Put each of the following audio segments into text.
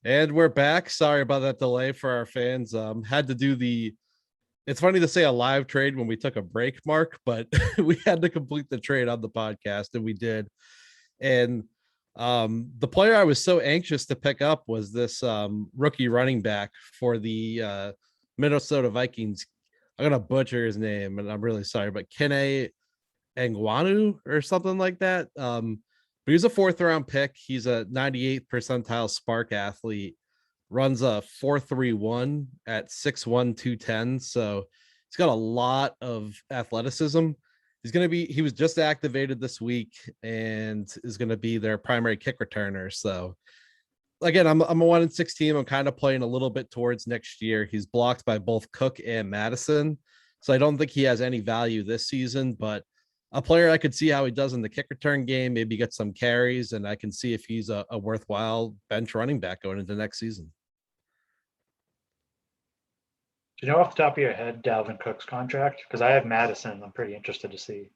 And we're back. Sorry about that delay for our fans. Had to do it's funny to say a live trade when we took a break, Mark, but we had to complete the trade on the podcast and we did. And the player I was so anxious to pick up was this rookie running back for the Minnesota Vikings. I'm gonna butcher his name and I'm really sorry, but Kene Nguanu or something like that. But he's a fourth round pick. He's a 98th percentile Spark athlete, runs a 4.31 at 6'1, 210. So he's got a lot of athleticism. He was just activated this week and is going to be their primary kick returner. So again, I'm a 1-6 team. I'm kind of playing a little bit towards next year. He's blocked by both Cook and Madison. So I don't think he has any value this season, but a player I could see how he does in the kick return game, maybe get some carries, and I can see if he's a worthwhile bench running back going into next season. Do you know off the top of your head Dalvin Cook's contract? Because I have Madison. I'm pretty interested to see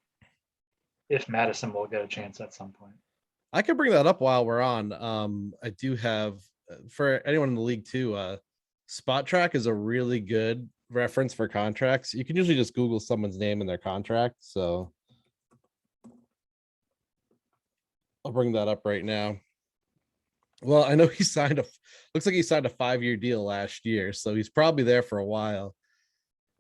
if Madison will get a chance at some point. I can bring that up while we're on. I do have, for anyone in the league too, Spot Track is a really good reference for contracts. You can usually just Google someone's name and their contract. So I'll bring that up right now. Well, I know looks like he signed a 5-year deal last year, so he's probably there for a while.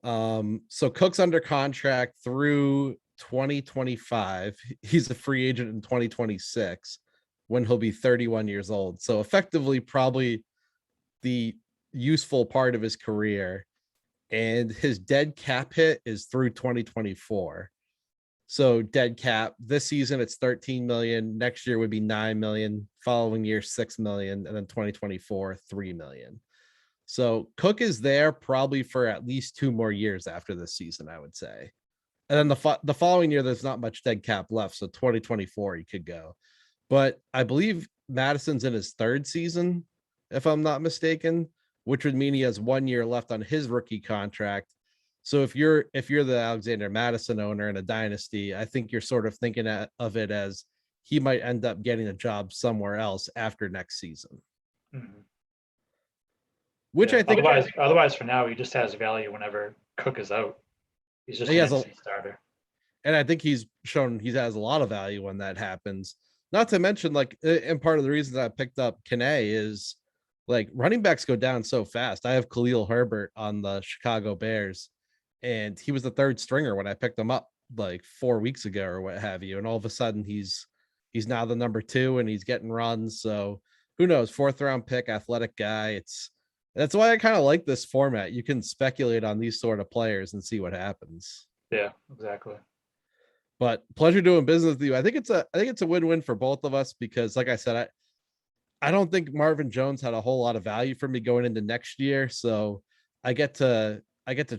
So Cook's under contract through 2025. He's a free agent in 2026 when he'll be 31 years old. So effectively, probably the useful part of his career. And his dead cap hit is through 2024. So dead cap this season, it's 13 million. Next year would be 9 million. Following year, 6 million. And then 2024, 3 million. So Cook is there probably for at least 2 more years after this season, I would say. And then the following year, there's not much dead cap left. So 2024, he could go. But I believe Madison's in his 3rd season, if I'm not mistaken, which would mean he has 1 year left on his rookie contract. So if you're the Alexander Madison owner in a dynasty, I think you're sort of thinking of it as he might end up getting a job somewhere else after next season. Mm-hmm. Which I think otherwise for now he just has value whenever Cook is out. He's just an instant starter. And I think he's shown he has a lot of value when that happens. Not to mention, like, and part of the reason I picked up Kene is like running backs go down so fast. I have Khalil Herbert on the Chicago Bears, and he was the 3rd stringer when I picked him up like 4 weeks ago or what have you. And all of a sudden he's now the number 2 and he's getting runs. So who knows? 4th round pick, athletic guy. That's why I kind of like this format. You can speculate on these sort of players and see what happens. Yeah, exactly. But pleasure doing business with you. I think it's a win-win for both of us because, like I said, I don't think Marvin Jones had a whole lot of value for me going into next year. So I get to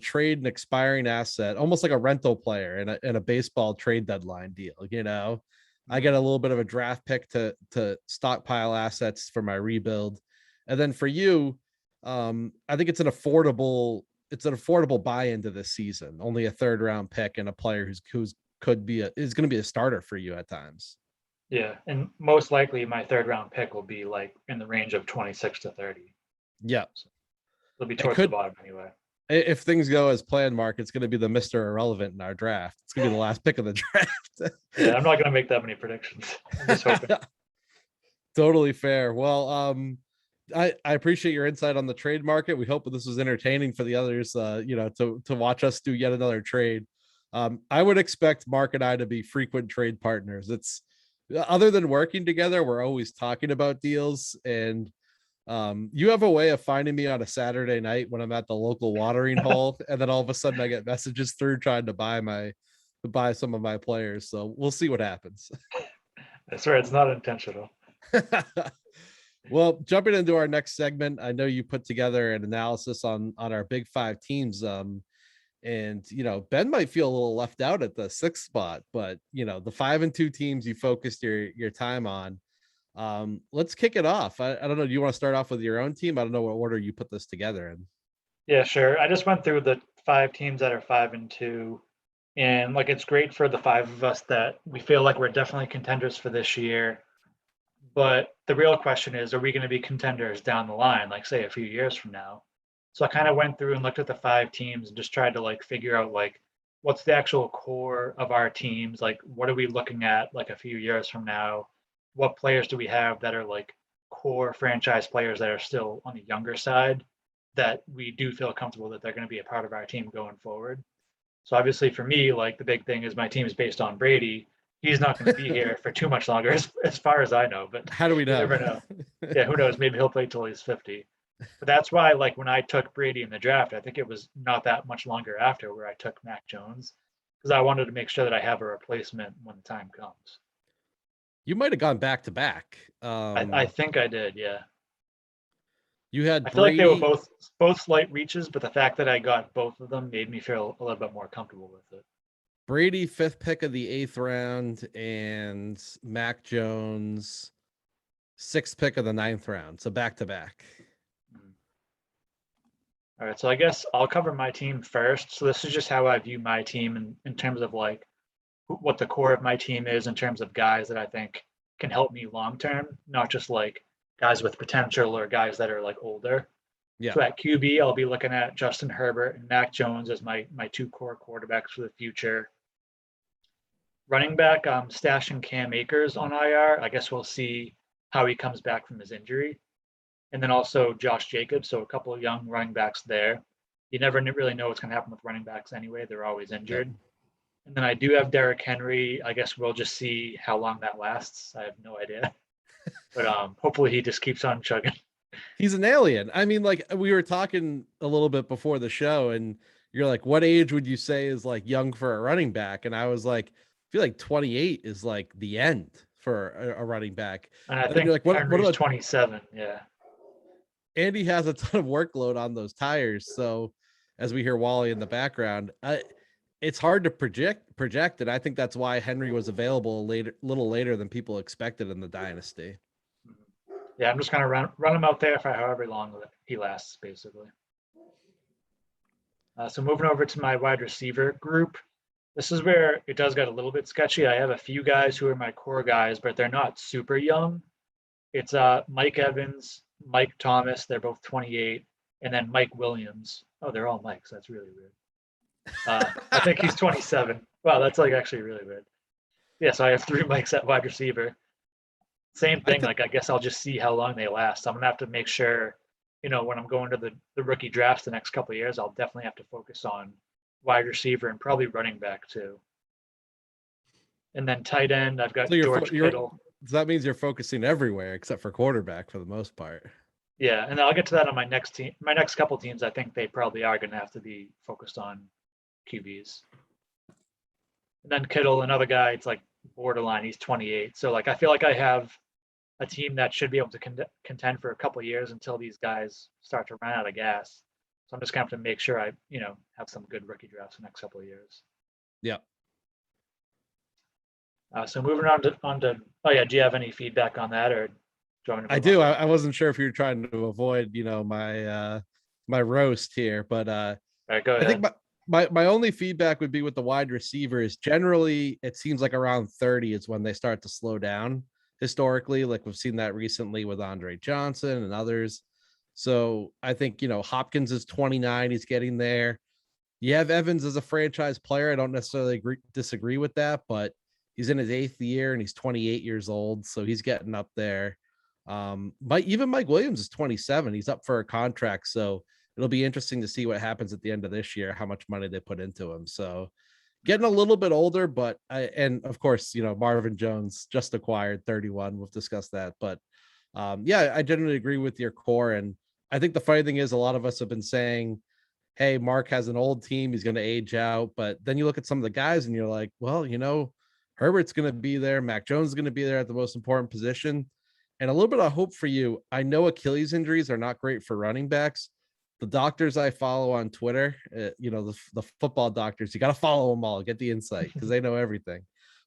trade an expiring asset, almost like a rental player in a baseball trade deadline deal. You know, I get a little bit of a draft pick to stockpile assets for my rebuild, and then for you, I think it's an affordable buy into this season. Only a 3rd round pick and a player is going to be a starter for you at times. Yeah, and most likely my 3rd round pick will be like in the range of 26 to 30. Yeah, so it'll be towards the bottom anyway. If things go as planned, Mark, it's going to be the Mr. Irrelevant in our draft. It's going to be the last pick of the draft. Yeah, I'm not going to make that many predictions. I'm just hoping. Totally fair. Well, I appreciate your insight on the trade market. We hope this was entertaining for the others, to watch us do yet another trade. I would expect Mark and I to be frequent trade partners. It's other than working together, we're always talking about deals, and you have a way of finding me on a Saturday night when I'm at the local watering hole, and then all of a sudden I get messages through trying to buy some of my players. So we'll see what happens. That's right. It's not intentional. Well, jumping into our next segment, I know you put together an analysis on our big 5 teams. And Ben might feel a little left out at the 6th spot, but the 5 and 2 teams you focused your time on. Let's kick it off. I don't know. Do you want to start off with your own team? I don't know what order you put this together in. Yeah, sure. I just went through the 5 teams that are 5 and 2, and like it's great for the 5 of us that we feel like we're definitely contenders for this year. But the real question is, are we going to be contenders down the line, like say a few years from now? So I kind of went through and looked at the 5 teams and just tried to like figure out like what's the actual core of our teams? Like what are we looking at like a few years from now? What players do we have that are like core franchise players that are still on the younger side that we do feel comfortable that they're going to be a part of our team going forward? So obviously for me, like the big thing is my team is based on Brady. He's not going to be here for too much longer, as far as I know. But How do we you know? never know. Yeah, who knows? Maybe he'll play till he's 50. But that's why, like when I took Brady in the draft, I think it was not that much longer after where I took Mac Jones because I wanted to make sure that I have a replacement when the time comes. You might have gone back to back. I think I did. Yeah, You had I feel like they were Brady. both slight reaches, but the fact that I got both of them made me feel a little bit more comfortable with it. Brady, 5th pick of the 8th round, and Mac Jones, 6th pick of the 9th round. So back to back. All right, so I guess I'll cover my team first. So this is just how I view my team in terms of like what the core of my team is in terms of guys that I think can help me long term, not just like guys with potential or guys that are like older. Yeah. So at QB, I'll be looking at Justin Herbert and Mac Jones as my 2 core quarterbacks for the future. Running back, I'm stashing Cam Akers on IR. I guess we'll see how he comes back from his injury. And then also Josh Jacobs, so a couple of young running backs there. You never really know what's going to happen with running backs anyway. They're always injured. Yep. And then I do have Derrick Henry. I guess we'll just see how long that lasts. I have no idea. But hopefully he just keeps on chugging. He's an alien. I mean, like we were talking a little bit before the show, and you're like, what age would you say is like young for a running back? And I was like, I feel like 28 is like the end for a running back. And I And think you're like, what Henry's about 27. Yeah. Andy has a ton of workload on those tires. So as we hear Wally in the background, it's hard to project. And I think that's why Henry was available little later than people expected in the dynasty. Yeah, I'm just going to run him out there for however long he lasts, basically. So moving over to my wide receiver group, this is where it does get a little bit sketchy. I have a few guys who are my core guys, but they're not super young. It's Mike Evans, Mike Thomas. They're both 28, and then Mike Williams. Oh, they're all Mikes. That's really weird. I think he's 27. Wow, that's like actually really weird. Yeah, so I have 3 Mikes at wide receiver. Same thing. I guess I'll just see how long they last. I'm gonna have to make sure, when I'm going to the rookie drafts the next couple of years, I'll definitely have to focus on wide receiver and probably running back too. And then tight end, I've got George Kittle. So that means you're focusing everywhere except for quarterback for the most part. Yeah, and I'll get to that on my next team. My next couple teams, I think they probably are going to have to be focused on QBs. And then Kittle, another guy, it's like borderline. He's 28. So like I feel like I have a team that should be able to contend for a couple of years until these guys start to run out of gas. So I'm just going to have to make sure I, have some good rookie drafts the next couple of years. Yeah. So moving on to, oh yeah, do you have any feedback on that, or do you want me to I do. I wasn't sure if you were trying to avoid, my roast here, but all right, go ahead. I think my only feedback would be with the wide receivers. Generally, it seems like around 30 is when they start to slow down historically. Like we've seen that recently with Andre Johnson and others. So I think, Hopkins is 29. He's getting there. You have Evans as a franchise player. I don't necessarily disagree with that, but he's in his 8th year and he's 28 years old. So he's getting up there. Even Mike Williams is 27. He's up for a contract. So it'll be interesting to see what happens at the end of this year, how much money they put into him. So getting a little bit older, but and of course, Marvin Jones just acquired 31. We'll discuss that. But yeah, I generally agree with your core. And I think the funny thing is a lot of us have been saying, hey, Mark has an old team. He's going to age out. But then you look at some of the guys and you're like, well, Herbert's going to be there. Mac Jones is going to be there at the most important position. And a little bit of hope for you. I know Achilles injuries are not great for running backs. The doctors I follow on Twitter, the football doctors, you got to follow them all, get the insight because they know everything.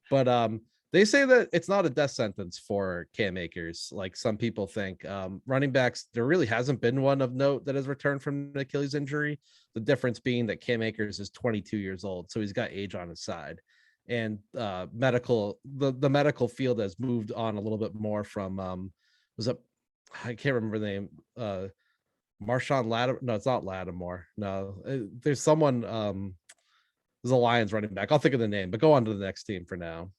But they say that it's not a death sentence for Cam Akers, like some people think. Running backs, there really hasn't been one of note that has returned from an Achilles injury. The difference being that Cam Akers is 22 years old, so he's got age on his side. and the medical field has moved on a little bit more from was it, I can't remember the name, Marshawn Lattimore. No, it's not Lattimore. No, there's someone, there's a Lions running back. I'll think of the name, but go on to the next team for now.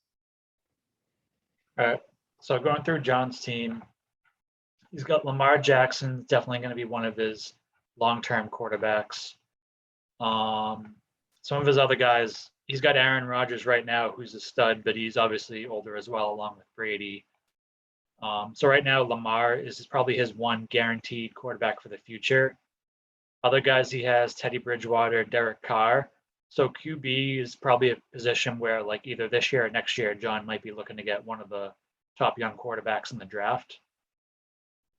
All right. So going through John's team, he's got Lamar Jackson, definitely going to be one of his long-term quarterbacks. Some of his other guys, he's got Aaron Rodgers right now, who's a stud, but he's obviously older as well, along with Brady. So right now, Lamar is probably his one guaranteed quarterback for the future. Other guys he has, Teddy Bridgewater, Derek Carr. So QB is probably a position where, like, either this year or next year, John might be looking to get one of the top young quarterbacks in the draft.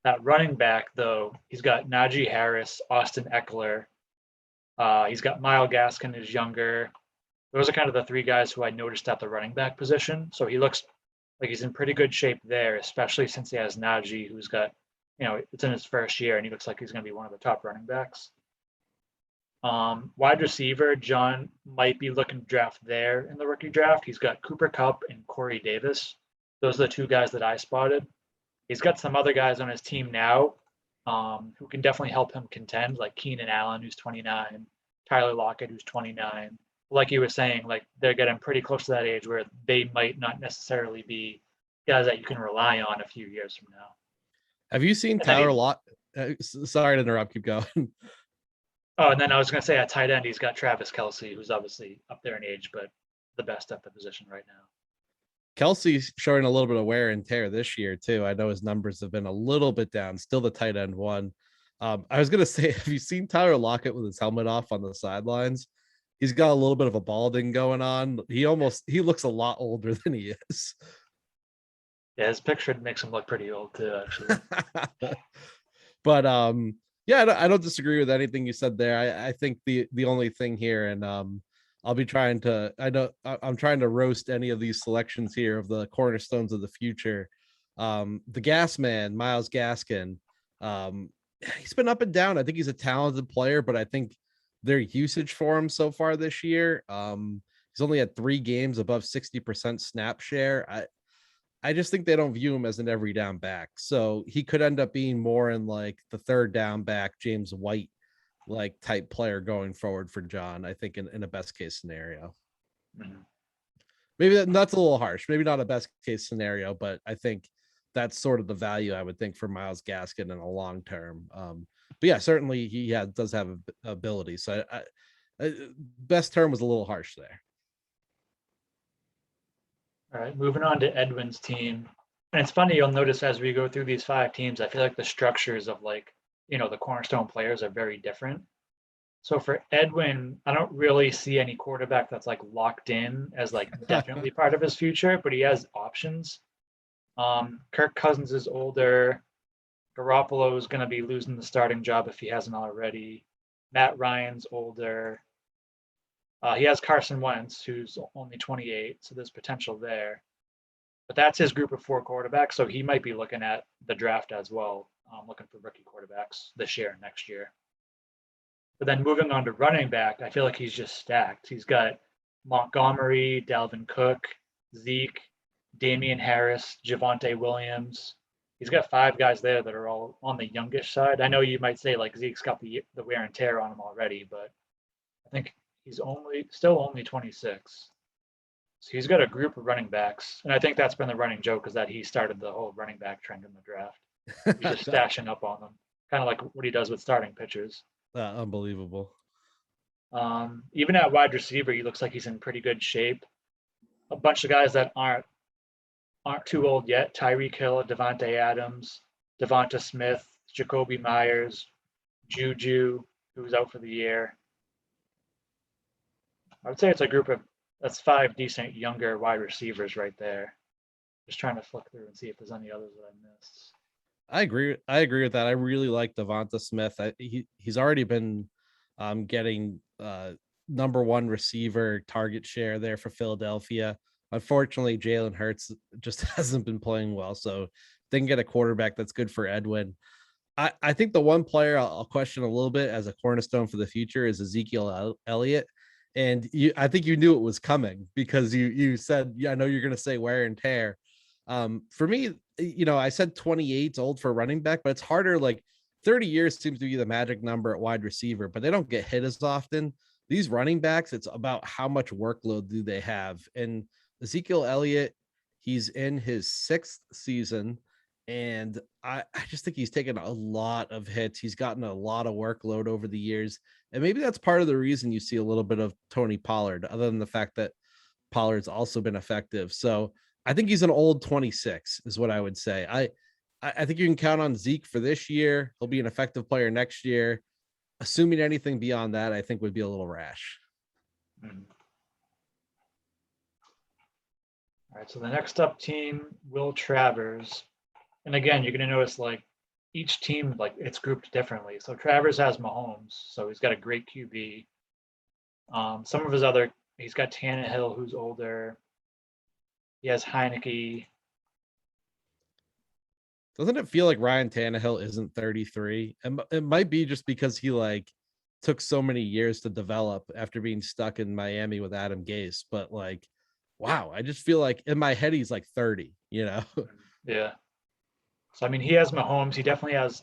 At running back, though, he's got Najee Harris, Austin Eckler. He's got Myles Gaskin, who's younger. Those are kind of the three guys who I noticed at the running back position. So he looks like he's in pretty good shape there, especially since he has Najee, who's got, it's in his first year, and he looks like he's going to be one of the top running backs. Wide receiver, John might be looking to draft there in the rookie draft. He's got Cooper Kupp and Corey Davis. Those are the two guys that I spotted. He's got some other guys on his team now who can definitely help him contend, like Keenan Allen, who's 29, Tyler Lockett, who's 29. Like you were saying, like they're getting pretty close to that age where they might not necessarily be guys that you can rely on a few years from now. Have you seen Tyler Lockett? Sorry to interrupt. Keep going. Oh, and then I was going to say at tight end, he's got Travis Kelsey, who's obviously up there in age, but the best at the position right now. Kelsey's showing a little bit of wear and tear this year too. I know his numbers have been a little bit down. Still the tight end one. I was going to say, have you seen Tyler Lockett with his helmet off on the sidelines? He's got a little bit of a balding going on. He looks a lot older than he is. Yeah, his picture makes him look pretty old too, actually. But yeah, I don't disagree with anything you said there. I think the only thing here, and I'll be trying to, I'm trying to roast any of these selections here of the cornerstones of the future. The Gas Man, Myles Gaskin, he's been up and down. I think he's a talented player, but I think their usage for him so far this year, he's only had 3 games above 60% snap share. I just think they don't view him as an every down back. So he could end up being more in like the third down back, James White, like type player going forward for John, I think in a best case scenario. Mm-hmm. Maybe that's a little harsh. Maybe not a best case scenario, but I think that's sort of the value I would think for Myles Gaskin in a long term. But yeah, certainly he does have ability. So best term was a little harsh there. All right, moving on to Edwin's team. And it's funny, you'll notice as we go through these 5 teams, I feel like the structures of the cornerstone players are very different. So for Edwin, I don't really see any quarterback that's like locked in as like definitely part of his future, but he has options. Kirk Cousins is older. Garoppolo is going to be losing the starting job if he hasn't already. Matt Ryan's older. He has Carson Wentz, who's only 28, so there's potential there. But that's his group of 4 quarterbacks, so he might be looking at the draft as well, looking for rookie quarterbacks this year and next year. But then moving on to running back, I feel like he's just stacked. He's got Montgomery, Dalvin Cook, Zeke, Damian Harris, Javonte Williams. He's got 5 guys there that are all on the youngish side. I know you might say like Zeke's got the wear and tear on him already, but I think he's still only 26. So he's got a group of running backs. And I think that's been the running joke, is that he started the whole running back trend in the draft. He's just stashing up on them, kind of like what he does with starting pitchers. Unbelievable. Even at wide receiver, he looks like he's in pretty good shape. A bunch of guys that aren't too old yet: Tyreek Hill, Devontae Adams, Devonta Smith, Jacoby Myers, Juju, who's out for the year. I would say it's a group of, that's 5 decent younger wide receivers right there. Just trying to flick through and see if there's any others that I missed. I agree with that. I really like Devonta Smith. He's already been getting number 1 receiver target share there for Philadelphia. Unfortunately, Jalen Hurts just hasn't been playing well, so they can get a quarterback that's good for Edwin. I think the one player I'll question a little bit as a cornerstone for the future is Ezekiel Elliott. And I think you knew it was coming because you said, yeah, I know you're going to say wear and tear. For me, I said 28's old for running back, but it's harder. Like 30 years seems to be the magic number at wide receiver, but they don't get hit as often. These running backs, it's about how much workload do they have. And Ezekiel Elliott, he's in his 6th season, and I just think he's taken a lot of hits. He's gotten a lot of workload over the years. And maybe that's part of the reason you see a little bit of Tony Pollard, other than the fact that Pollard's also been effective. So I think he's an old 26 is what I would say. I think you can count on Zeke for this year. He'll be an effective player next year. Assuming anything beyond that, I think would be a little rash. All right, so the next up team, Will Travers. And again, you're going to notice like each team, like it's grouped differently. So Travers has Mahomes, so he's got a great QB. Some of his other, he's got Tannehill, who's older. He has Heineke. Doesn't it feel like Ryan Tannehill isn't 33? And it might be just because he like took so many years to develop after being stuck in Miami with Adam Gase. But like, wow, I just feel like in my head he's like 30, Yeah. So I mean, he has Mahomes. He definitely has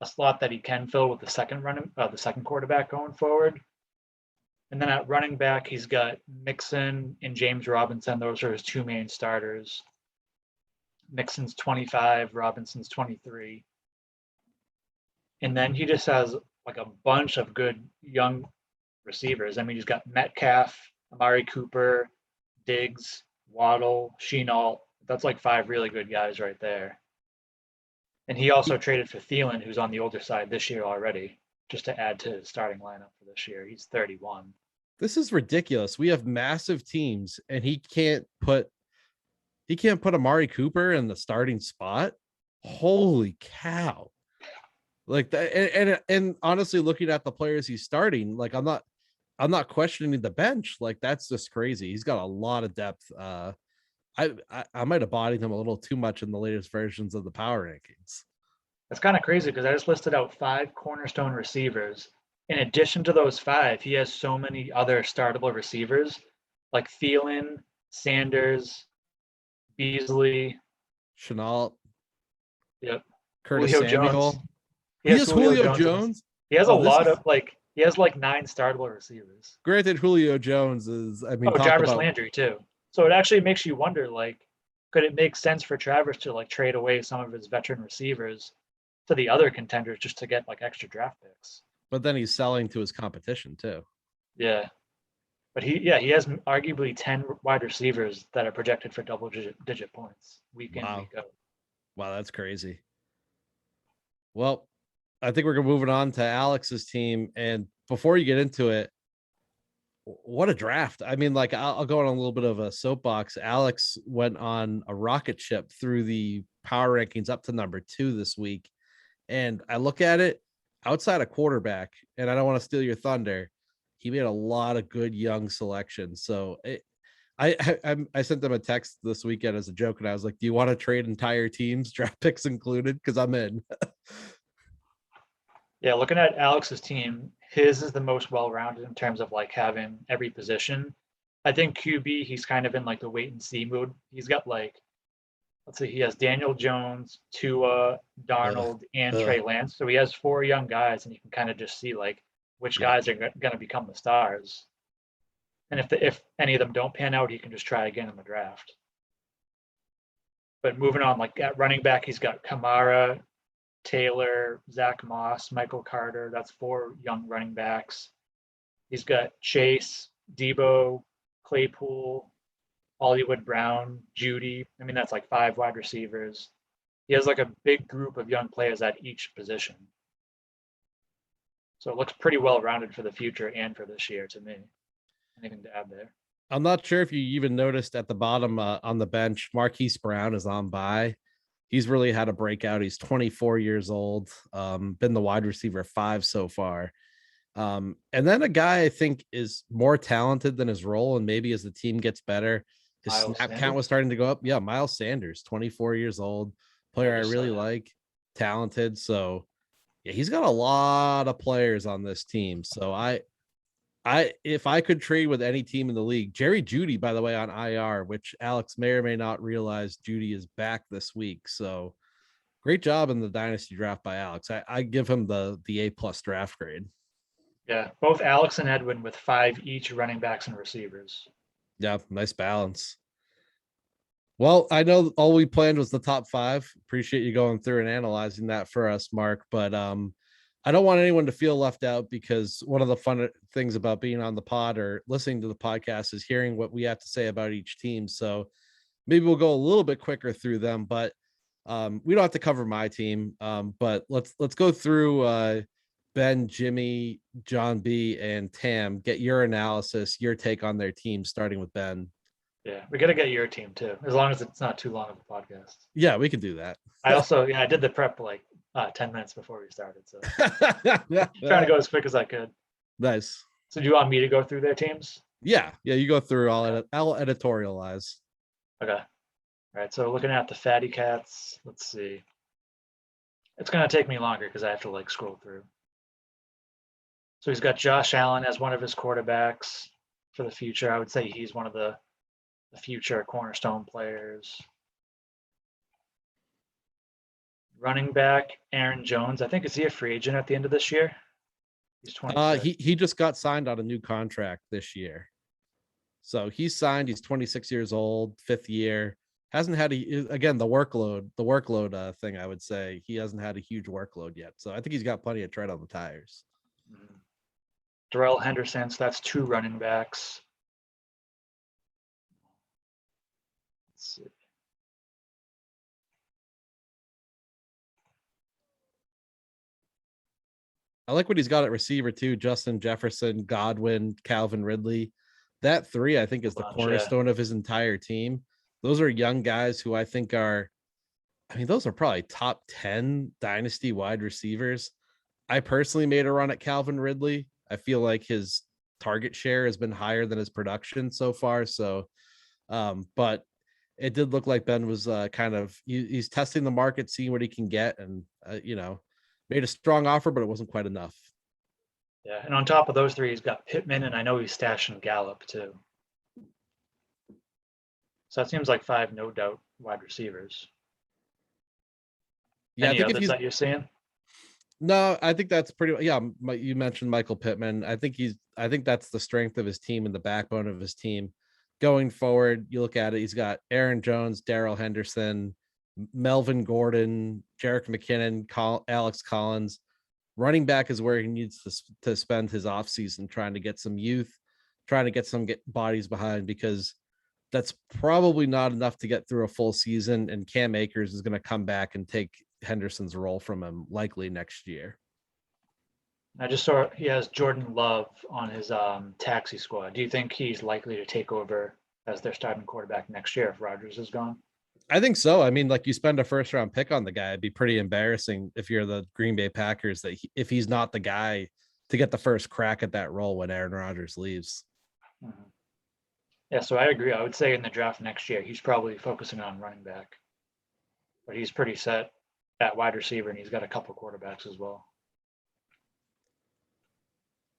a slot that he can fill with the second quarterback going forward. And then at running back, he's got Mixon and James Robinson. Those are his 2 main starters. Mixon's 25, Robinson's 23. And then he just has like a bunch of good young receivers. I mean, he's got Metcalf, Amari Cooper, Diggs, Waddle, Shenault. That's like 5 really good guys right there. And he also traded for Thielen, who's on the older side this year already, just to add to his starting lineup for this year. He's 31. This is ridiculous. We have massive teams, and he can't put Amari Cooper in the starting spot. Holy cow. Like that. And honestly, looking at the players he's starting, like I'm not questioning the bench. Like that's just crazy. He's got a lot of depth. I might have bodied him a little too much in the latest versions of the power rankings. That's kind of crazy because I just listed out 5 cornerstone receivers. In addition to those 5, he has so many other startable receivers like Thielen, Sanders, Beasley, Chenault. Yep. Curtis Julio Samuel. Jones. He has Julio Jones. He has a lot of he has like 9 startable receivers. Granted, Julio Jones is, I mean, Jarvis Landry too. So it actually makes you wonder, like, could it make sense for Travers to like trade away some of his veteran receivers to the other contenders just to get like extra draft picks? But then he's selling to his competition too. Yeah. But he has arguably 10 wide receivers that are projected for double-digit points week in, week out. Wow, that's crazy. Well, I think we're moving on to Alex's team. And before you get into it, what a draft. I mean, like I'll go on a little bit of a soapbox. Alex went on a rocket ship through the power rankings up to number 2 this week. And I look at it outside of quarterback, and I don't want to steal your thunder. He made a lot of good young selections. So I sent them a text this weekend as a joke, and I was like, do you want to trade entire teams, draft picks included? Because I'm in. Yeah, looking at Alex's team, his is the most well-rounded in terms of like having every position. I think QB, he's kind of in like the wait and see mood. He's got like, let's see, he has Daniel Jones, Tua, Darnold, and Trey Lance. So he has 4 young guys, and you can kind of just see like which guys are going to become the stars. And if any of them don't pan out, he can just try again in the draft. But moving on, like at running back, he's got Kamara, Taylor, Zach Moss, Michael Carter. That's 4 young running backs. He's got Chase, Debo, Claypool, Hollywood Brown, Judy. I mean, that's like 5 wide receivers. He has like a big group of young players at each position. So it looks pretty well-rounded for the future and for this year to me. Anything to add there? I'm not sure if you even noticed at the bottom on the bench, Marquis Brown is on bye. He's really had a breakout. He's 24 years old, been the wide receiver 5 so far. And then a guy I think is more talented than his role, and maybe as the team gets better, his snap count was starting to go up. Yeah, Miles Sanders, 24 years old, player I really like, talented. So yeah, he's got a lot of players on this team. So If I could trade with any team in the league, Jerry Jeudy, by the way, on IR, which Alex may or may not realize, Jeudy is back this week. So great job in the dynasty draft by Alex. I give him the A+ draft grade. Yeah, both Alex and Edwin with 5 each running backs and receivers. Yeah, nice balance. Well, I know all we planned was the top 5. Appreciate you going through and analyzing that for us, Mark. But I don't want anyone to feel left out, because one of the fun things about being on the pod or listening to the podcast is hearing what we have to say about each team. So maybe we'll go a little bit quicker through them, but we don't have to cover my team. But let's go through Ben, Jimmy, John B, and Tam. Get your analysis, your take on their team, starting with Ben. Yeah, we got to get your team too, as long as it's not too long of a podcast. Yeah, we can do that. I also, I did the prep like 10 minutes before we started, so trying to go as quick as I could. Nice. So do you want me to go through their teams? Yeah, you go through I'll editorialize. Okay. All right, so looking at the Fatty Cats, let's see. It's going to take me longer because I have to like scroll through. So he's got Josh Allen as one of his quarterbacks for the future. I would say he's one of the future cornerstone players. Running back Aaron Jones. I think, is he a free agent at the end of this year? He's 26. He just got signed on a new contract this year. So he's signed. He's 26 years old, 5th year. Hasn't had again the workload thing. I would say he hasn't had a huge workload yet. So I think he's got plenty of tread on the tires. Darrell Henderson. So that's 2 running backs. Let's see. I like what he's got at receiver too. Justin Jefferson, Godwin, Calvin Ridley. That 3, I think, is the cornerstone of his entire team. Those are young guys who I think those are probably top 10 dynasty wide receivers. I personally made a run at Calvin Ridley. I feel like his target share has been higher than his production so far. So, but it did look like Ben was he's testing the market, seeing what he can get, and made a strong offer, but it wasn't quite enough. Yeah, and on top of those 3, he's got Pittman, and I know he's stashing Gallup too. So that seems like 5 no doubt wide receivers. Yeah, Any others that you're seeing? No, I think that's pretty. Yeah, you mentioned Michael Pittman. I think that's the strength of his team and the backbone of his team going forward. You look at it; he's got Aaron Jones, Darrell Henderson, Melvin Gordon, Jerick McKinnon, Alex Collins. Running back is where he needs to spend his offseason, trying to get some youth, trying to get some bodies behind, because that's probably not enough to get through a full season. And Cam Akers is going to come back and take Henderson's role from him likely next year. I just saw he has Jordan Love on his taxi squad. Do you think he's likely to take over as their starting quarterback next year if Rodgers is gone? I think so. I mean, like, you spend a 1st round pick on the guy. It'd be pretty embarrassing if you're the Green Bay Packers if he's not the guy to get the first crack at that role when Aaron Rodgers leaves. Mm-hmm. Yeah, so I agree. I would say in the draft next year, he's probably focusing on running back, but he's pretty set at wide receiver, and he's got a couple quarterbacks as well.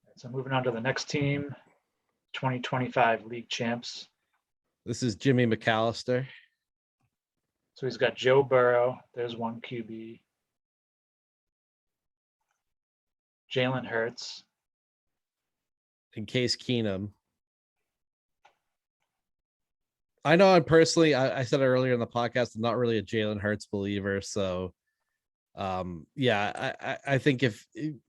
Right, so moving on to the next team, 2025 league champs. This is Jimmy Mcallister. So he's got Joe Burrow. There's one QB. Jalen Hurts. And Case Keenum. I know I'm personally, I said it earlier in the podcast, I'm not really a Jalen Hurts believer. So, I think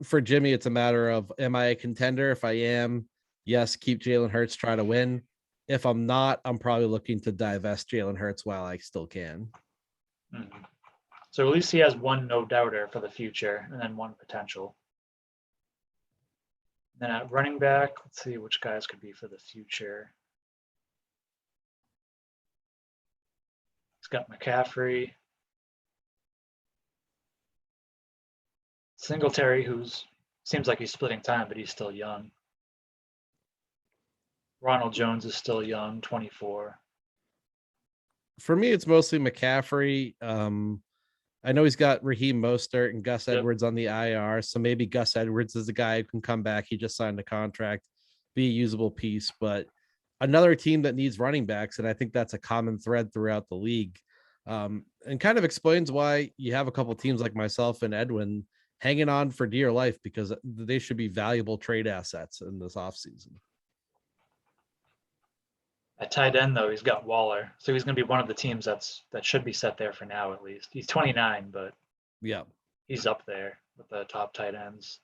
for Jimmy, it's a matter of, am I a contender? If I am, yes, keep Jalen Hurts, try to win. If I'm not, I'm probably looking to divest Jalen Hurts while I still can. Mm-hmm. So at least he has one no doubter for the future, and then one potential. Then at running back, let's see which guys could be for the future. He's got McCaffrey, Singletary, who's seems like he's splitting time, but he's still young. Ronald Jones is still young, 24. For me, it's mostly McCaffrey. I know he's got Raheem Mostert and Gus Edwards on the IR, so maybe Gus Edwards is the guy who can come back. He just signed a contract. be a usable piece. But another team that needs running backs, and I think that's a common thread throughout the league, and kind of explains why you have a couple teams like myself and Edwin hanging on for dear life, because they should be valuable trade assets in this offseason. At tight end, though, he's got Waller, so he's going to be one of the teams that should be set there for now, at least. He's 29, but Yeah, he's up there with the top tight ends.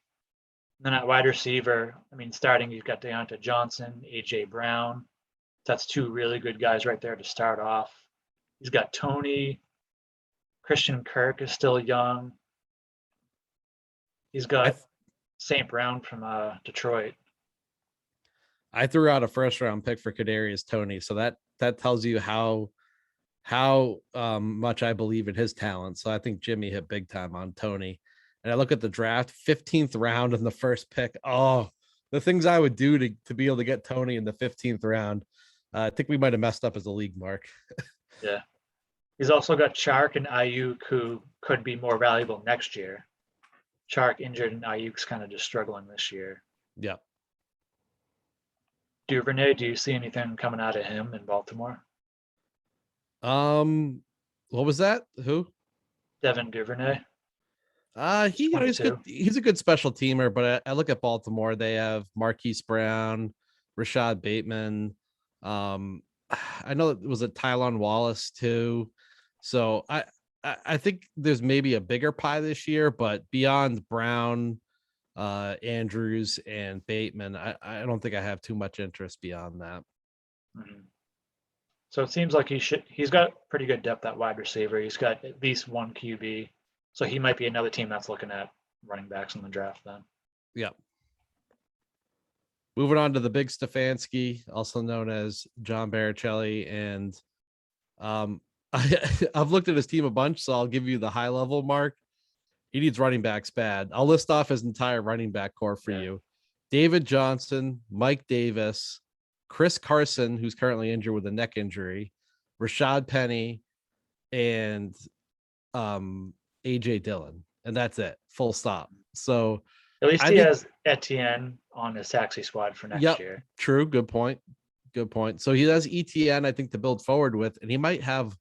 And then at wide receiver, I mean, starting, you've got Deontay Johnson, AJ Brown. That's two really good guys right there to start off. He's got Tony. Christian Kirk is still young. He's got St. Brown from Detroit. I threw out a first round pick for Kadarius Toney, so that tells you how much I believe in his talent. So I think Jimmy hit big time on Tony. And I look at the draft, 15th round in the first pick. Oh, the things I would do to be able to get Tony in the 15th round. I think we might have messed up as a league, Mark. Yeah. He's also got Chark and Ayuk, who could be more valuable next year. Chark injured and Ayuk's kind of just struggling this year. Yeah. Duvernay, do you see anything coming out of him in Baltimore? What was that? Who? Devin Duvernay. He's a good special teamer, but I look at Baltimore. They have Marquis Brown, Rashad Bateman. I know it was a Tylon Wallace too. So I think there's maybe a bigger pie this year, but beyond Brown, Andrews, and Bateman, I don't think I have too much interest beyond that. Mm-hmm. So it seems like he's got pretty good depth at wide receiver. He's got at least one QB. So he might be another team that's looking at running backs in the draft then. Yeah. Moving on to the big Stefanski, also known as John Barachelli. And I've looked at his team a bunch, so I'll give you the high level, Mark. He needs running backs bad. I'll list off his entire running back core for you. David Johnson, Mike Davis, Chris Carson, who's currently injured with a neck injury, Rashad Penny, and AJ Dillon. And that's it. Full stop. So at least he has Etienne on his taxi squad for next year. True. Good point. So he has Etienne, I think, to build forward with, and he might have,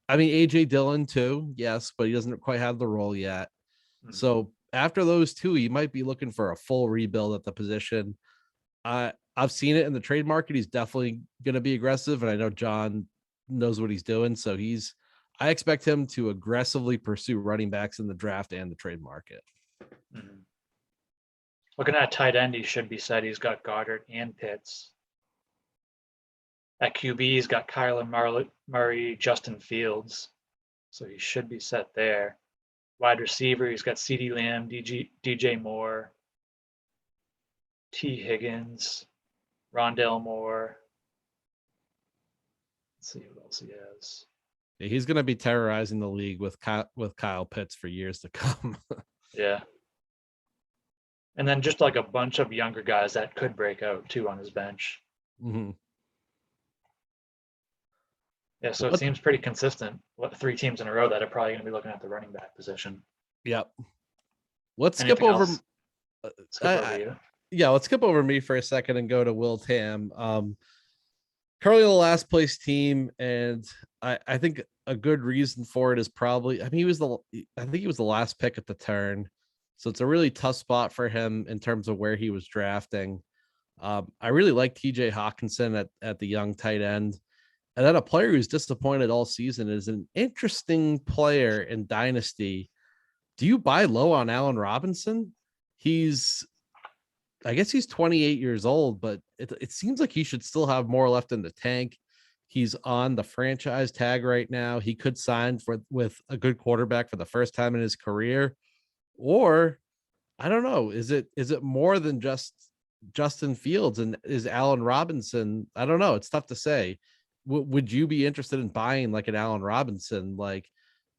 AJ Dillon too, yes, but he doesn't quite have the role yet. Mm-hmm. So after those two, you might be looking for a full rebuild at the position. I've seen it in the trade market. He's definitely going to be aggressive, and I know John knows what he's doing. So I expect him to aggressively pursue running backs in the draft and the trade market. Mm-hmm. Looking at tight end, he should be set. He's got Goddard and Pitts. At QB, he's got Kyler Murray, Justin Fields. So he should be set there. Wide receiver, he's got CeeDee Lamb, DJ Moore, T. Higgins, Rondale Moore. Let's see what else he has. Yeah, he's going to be terrorizing the league with Kyle Pitts for years to come. Yeah. And then just like a bunch of younger guys that could break out too on his bench. Mm-hmm. Yeah, so it seems pretty consistent. 3 teams in a row that are probably going to be looking at the running back position. Yep. Let's skip over you. Yeah, let's skip over me for a second and go to Will Tam. Currently the last place team, and I think a good reason for it is probably he was the last pick at the turn. So it's a really tough spot for him in terms of where he was drafting. I really like TJ Hawkinson at the young tight end. And then a player who's disappointed all season is an interesting player in Dynasty. Do you buy low on Allen Robinson? I guess he's 28 years old, but it seems like he should still have more left in the tank. He's on the franchise tag right now. He could sign with a good quarterback for the first time in his career. Or I don't know. Is it more than just Justin Fields, and is Allen Robinson? I don't know. It's tough to say. Would you be interested in buying like an Allen Robinson? Like,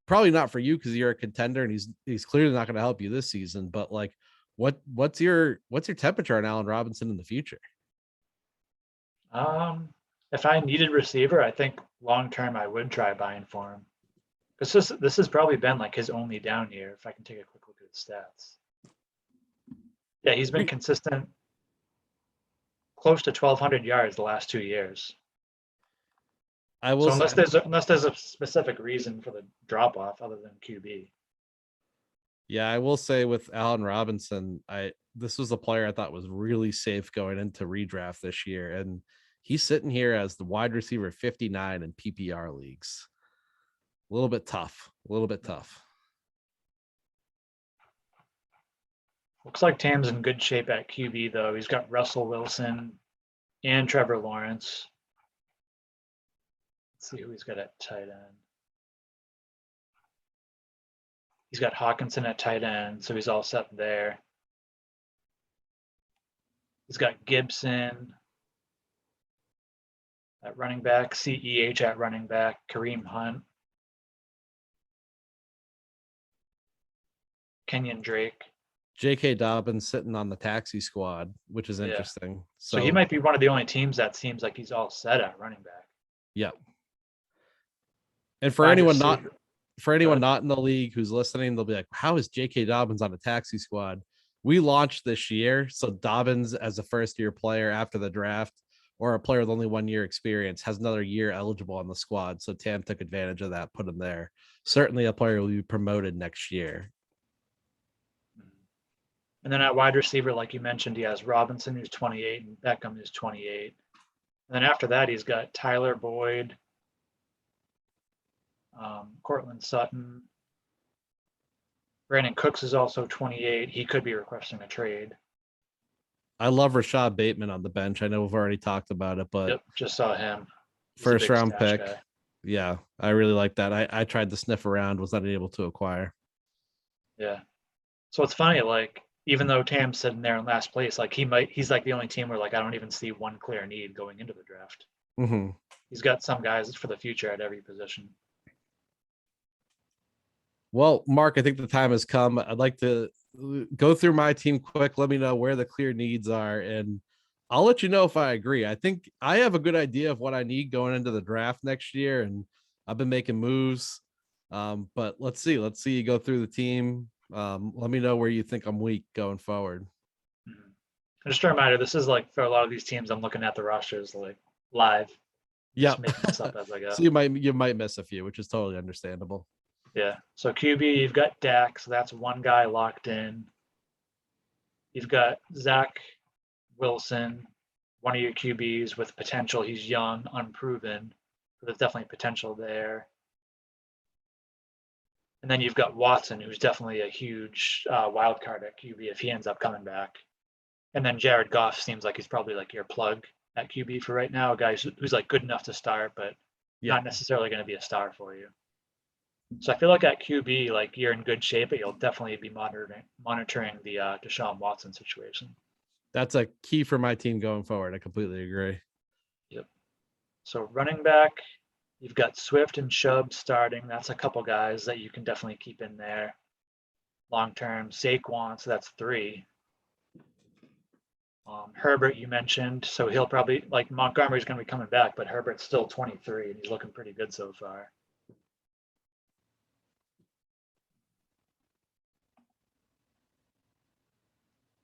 probably not for you because you're a contender and he's clearly not going to help you this season. But like, what's your temperature on Allen Robinson in the future? If I needed receiver, I think long term I would try buying for him. This has probably been like his only down year. If I can take a quick look at his stats. Yeah, he's been consistent. close to 1,200 yards the last 2 years. I will So say, unless there's a specific reason for the drop off other than QB. yeah, I will say with Allen Robinson, this was a player I thought was really safe going into redraft this year, and he's sitting here as the wide receiver 59 in PPR leagues. A little bit tough. Looks like Tam's in good shape at QB though. He's got Russell Wilson and Trevor Lawrence. Let's see who he's got at tight end. He's got Hawkinson at tight end, so he's all set there. He's got Gibson at running back, CEH at running back, Kareem Hunt, Kenyon Drake. J.K. Dobbins sitting on the taxi squad, which is interesting. So he might be one of the only teams that seems like he's all set at running back. Yeah. And for anyone not in the league who's listening, they'll be like, how is J.K. Dobbins on a taxi squad? We launched this year. So Dobbins, as a first-year player after the draft, or a player with only 1 year experience, has another year eligible on the squad. So Tam took advantage of that, put him there. Certainly a player will be promoted next year. And then at wide receiver, like you mentioned, he has Robinson, who's 28, and Beckham, who's 28. And then after that, he's got Tyler Boyd, Cortland Sutton. Brandon Cooks is also 28. He could be requesting a trade. I love Rashad Bateman on the bench. I know we've already talked about it, but just saw him. First round pick. Guy. Yeah, I really like that. I tried to sniff around, was not able to acquire. Yeah. So it's funny, like, even though Tam's sitting there in last place, like he's like the only team where like I don't even see one clear need going into the draft. Mm-hmm. He's got some guys for the future at every position. Well, Mark, I think the time has come. I'd like to go through my team quick. Let me know where the clear needs are, and I'll let you know if I agree. I think I have a good idea of what I need going into the draft next year, and I've been making moves. But let's see. Let's see you go through the team. Let me know where you think I'm weak going forward. Just a reminder, this is like for a lot of these teams, I'm looking at the rosters like live. Yeah. Making this up as I go. So you might miss a few, which is totally understandable. Yeah. So QB, you've got Dak, so that's one guy locked in. You've got Zach Wilson, one of your QBs with potential. He's young, unproven, but there's definitely potential there. And then you've got Watson, who's definitely a huge wild card at QB if he ends up coming back. And then Jared Goff seems like he's probably like your plug at QB for right now, a guy who's like good enough to start, but not necessarily going to be a star for you. So I feel like at QB, like you're in good shape, but you'll definitely be monitoring the Deshaun Watson situation. That's a key for my team going forward. I completely agree. Yep. So running back, you've got Swift and Chubb starting. That's a couple guys that you can definitely keep in there. Long term, Saquon, so that's 3. Herbert, you mentioned, so he'll probably, like, Montgomery's going to be coming back, but Herbert's still 23, and he's looking pretty good so far.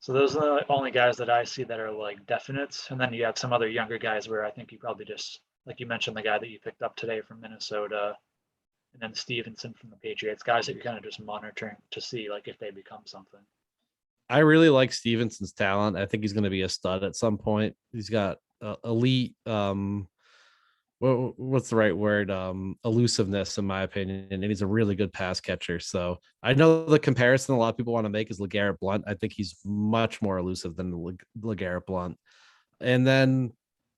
So those are the only guys that I see that are like definites. And then you have some other younger guys where I think you probably just, like you mentioned, the guy that you picked up today from Minnesota, and then Stevenson from the Patriots, guys that you're kind of just monitoring to see like if they become something. I really like Stevenson's talent. I think he's going to be a stud at some point. He's got elite, what's the right word? Elusiveness, in my opinion, and he's a really good pass catcher. So I know the comparison a lot of people want to make is LeGarrette Blount. I think he's much more elusive than LeGarrette Blount. And then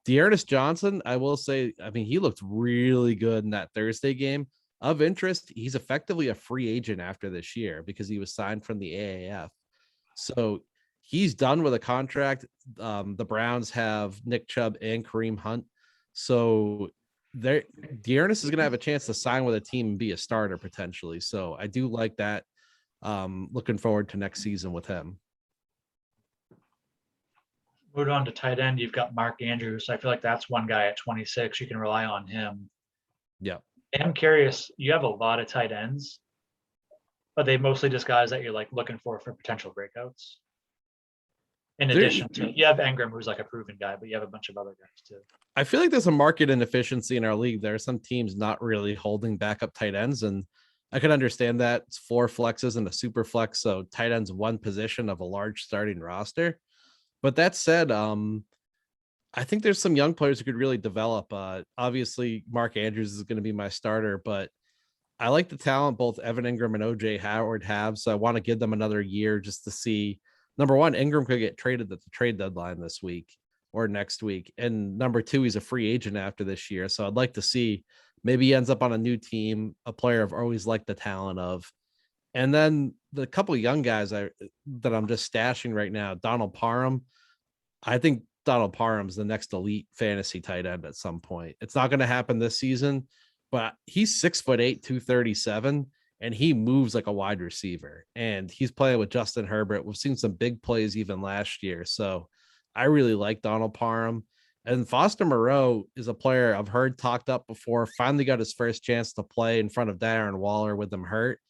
Dearness Johnson, I will say, I mean, he looked really good in that Thursday game. Of interest, he's effectively a free agent after this year because he was signed from the AAF. So he's done with a contract. The Browns have Nick Chubb and Kareem Hunt. So Dearness is going to have a chance to sign with a team and be a starter potentially. So I do like that. Looking forward to next season with him. Moving on to tight end, you've got Mark Andrews. I feel like that's one guy at 26. You can rely on him. Yeah. And I'm curious, you have a lot of tight ends. Are they mostly just guys that you're like looking for potential breakouts? In addition to, you have Ingram, who's like a proven guy, but you have a bunch of other guys too. I feel like there's a market inefficiency in our league. There are some teams not really holding backup tight ends, and I could understand that. It's 4 flexes and a super flex, so tight ends one position of a large starting roster. But that said, I think there's some young players who could really develop. Obviously, Mark Andrews is going to be my starter, but I like the talent both Evan Ingram and OJ Howard have. So I want to give them another year just to see. Number one, Ingram could get traded at the trade deadline this week or next week. And number two, he's a free agent after this year. So I'd like to see maybe he ends up on a new team, a player I've always liked the talent of. And then the couple of young guys that I'm just stashing right now, Donald Parham. I think Donald Parham's the next elite fantasy tight end at some point. It's not going to happen this season, but he's 6'8", 237, and he moves like a wide receiver. And he's playing with Justin Herbert. We've seen some big plays even last year. So I really like Donald Parham. And Foster Moreau is a player I've heard talked up before, finally got his first chance to play in front of Darren Waller with him hurt.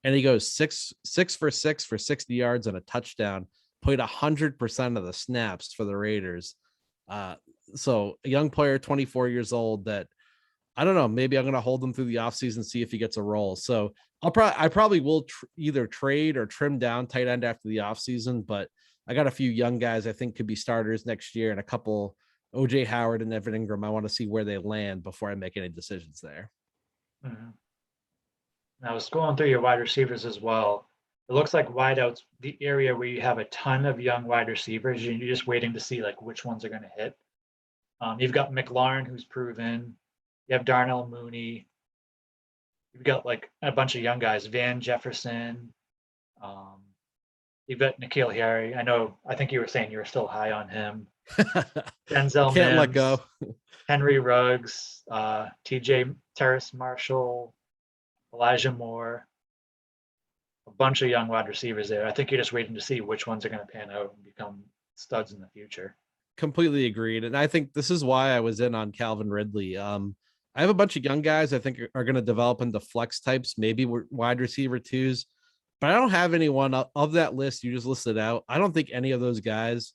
And he goes six for 6 for 60 yards and a touchdown, played 100% of the snaps for the Raiders. So a young player, 24 years old, that I don't know, maybe I'm going to hold him through the offseason, see if he gets a role. So I probably will either trade or trim down tight end after the offseason, but I got a few young guys I think could be starters next year and a couple OJ Howard and Evan Ingram. I want to see where they land before I make any decisions there. Mm-hmm. I was going through your wide receivers as well. It looks like wideouts, the area where you have a ton of young wide receivers, you're just waiting to see like which ones are going to hit. You've got McLaurin, who's proven. You have Darnell Mooney. You've got like a bunch of young guys, Van Jefferson. You've got N'Keal Harry. I think you were saying you were still high on him. Denzel Can't Mims, let go. Henry Ruggs, TJ Terrace Marshall, Elijah Moore. A bunch of young wide receivers there. I think you're just waiting to see which ones are going to pan out and become studs in the future. Completely agreed. And I think this is why I was in on Calvin Ridley. I have a bunch of young guys I think are going to develop into flex types, maybe wide receiver twos, but I don't have anyone of that list you just listed out. I don't think any of those guys,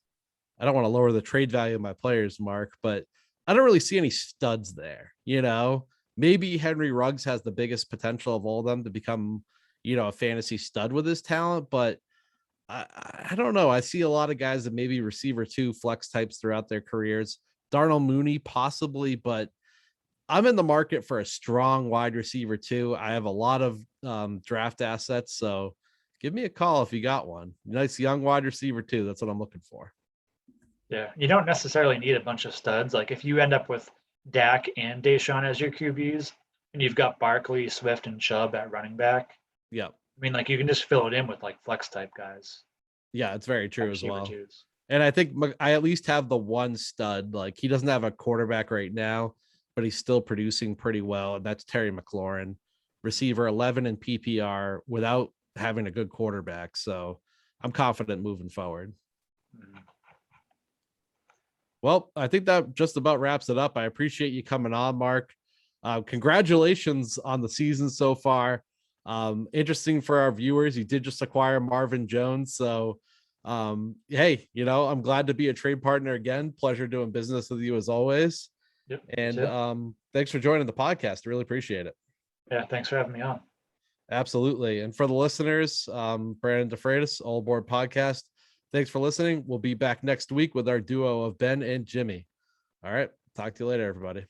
I don't want to lower the trade value of my players, Mark, but I don't really see any studs there. Maybe Henry Ruggs has the biggest potential of all of them to become, a fantasy stud with his talent, but I don't know. I see a lot of guys that maybe receiver 2 flex types throughout their careers. Darnell Mooney, possibly, but I'm in the market for a strong wide receiver 2. I have a lot of draft assets, so give me a call if you got one. Nice young wide receiver 2. That's what I'm looking for. Yeah, you don't necessarily need a bunch of studs. Like if you end up with Dak and Deshaun as your QBs, and you've got Barkley, Swift, and Chubb at running back. Yeah. I mean, like you can just fill it in with like flex type guys. Yeah, it's very true as well. Twos. And I think I at least have the one stud. Like he doesn't have a quarterback right now, but he's still producing pretty well. And that's Terry McLaurin, receiver 11 in PPR without having a good quarterback. So I'm confident moving forward. Mm-hmm. Well, I think that just about wraps it up. I appreciate you coming on, Mark. Congratulations on the season so far. Interesting for our viewers. You did just acquire Marvin Jones. So, hey, I'm glad to be a trade partner again. Pleasure doing business with you as always. Yep. And thanks for joining the podcast. Really appreciate it. Yeah. Thanks for having me on. Absolutely. And for the listeners, Brandon DeFreitas, All Aboard Podcast. Thanks for listening. We'll be back next week with our duo of Ben and Jimmy. All right. Talk to you later, everybody.